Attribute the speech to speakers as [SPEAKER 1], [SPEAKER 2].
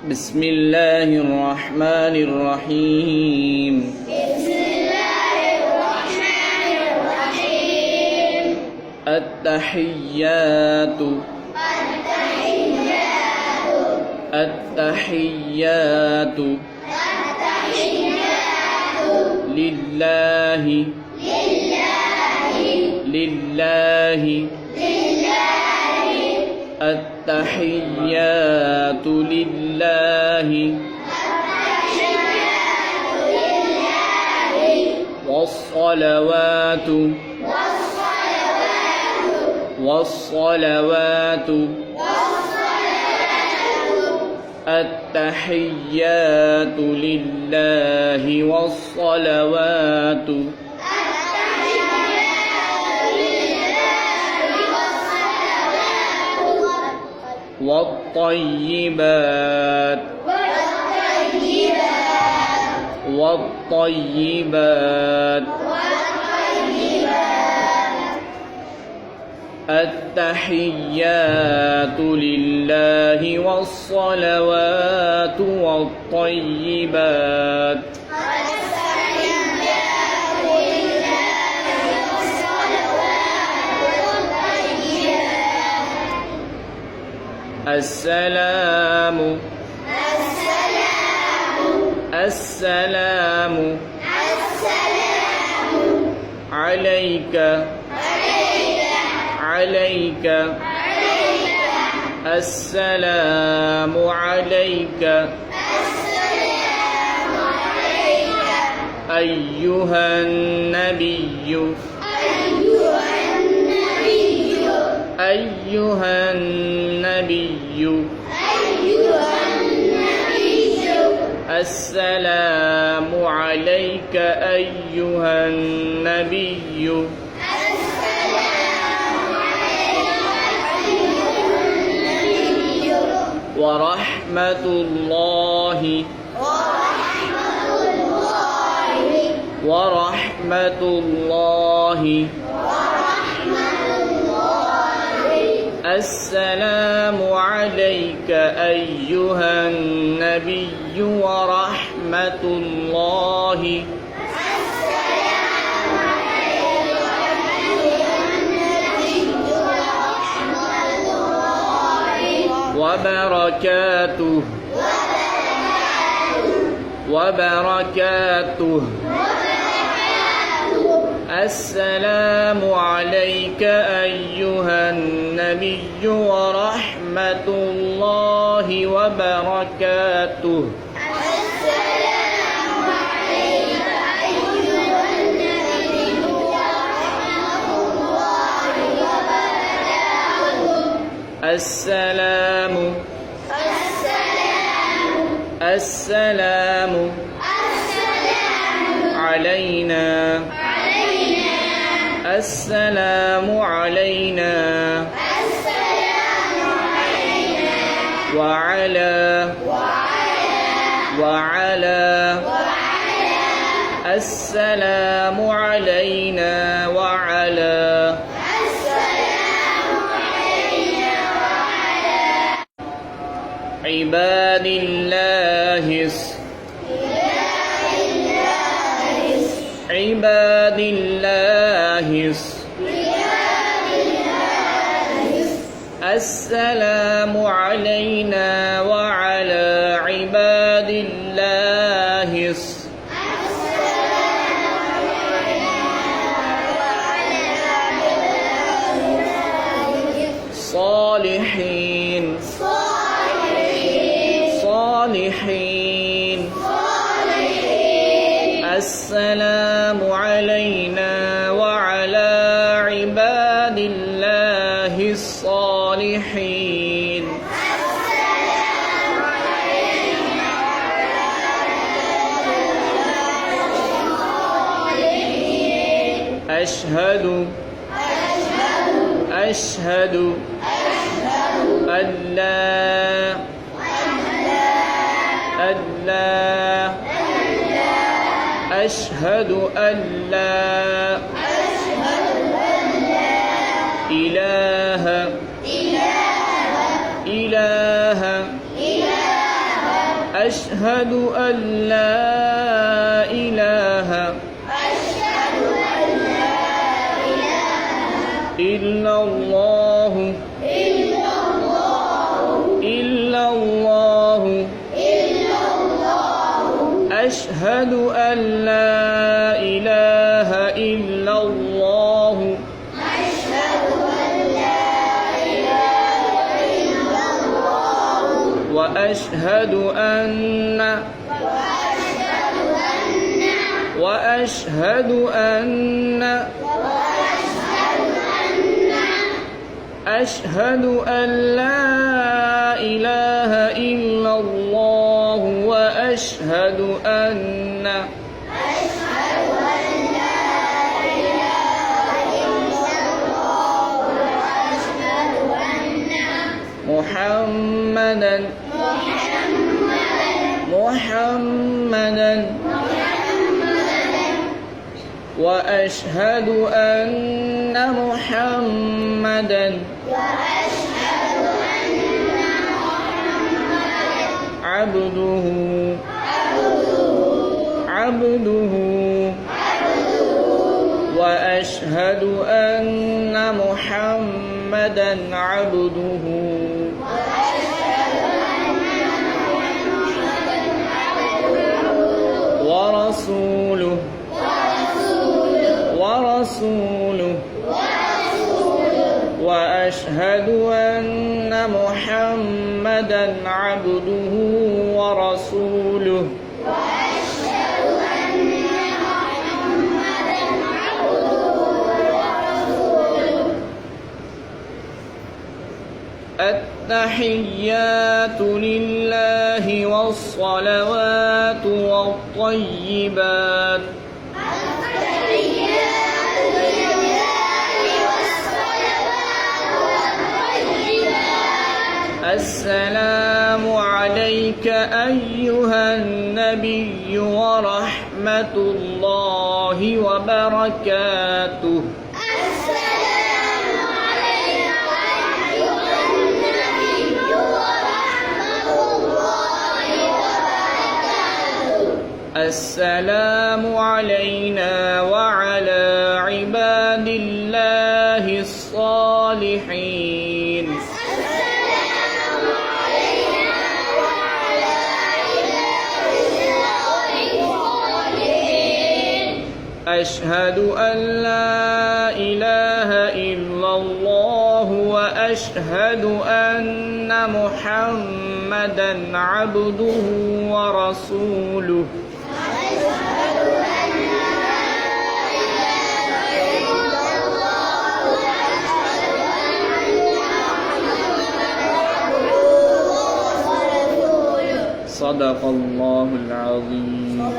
[SPEAKER 1] بسم الله الرحمن الرحيم.
[SPEAKER 2] بسم الله الرحمن الرحيم.
[SPEAKER 1] التحيات التحيات لله التحيات لله والصلوات التحيات لله والصلوات والطيبات التحيات لله والصلوات والطيبات السلام عليك السلام عليك أيها النبي السلام عليك أيها النبي ورحمة الله السلام عليك أيها النبي ورحمة الله وبركاته السلام عليك أيها النبي ورحمة الله وبركاته السلام علينا السلام علينا وعلى السلام علينا وعلى عباد الله السلام علينا وعلى عباد الله صالحين السلام علينا وعلى عباد الله الصالحين أشهد أن لا أشهد أن لا إله أشهد أن لا إله إلا الله إلا الله أشهد أن لا إله إلا الله وأشهد أن أشهد أن لا إله إلا الله وأشهد أن محمدا وأشهد أن محمدا عبده وأشهد أن محمدا عبده ورسوله وأشهد أن محمدا عبده ورسوله التحيات لله والصلوات والطيبات السلام عليك أيها النبي ورحمة الله وبركاته السلام علينا وعلى عباد الله الصالحين أشهد أن لا إله إلا الله وأشهد أن محمدا عبده ورسوله صدق الله العظيم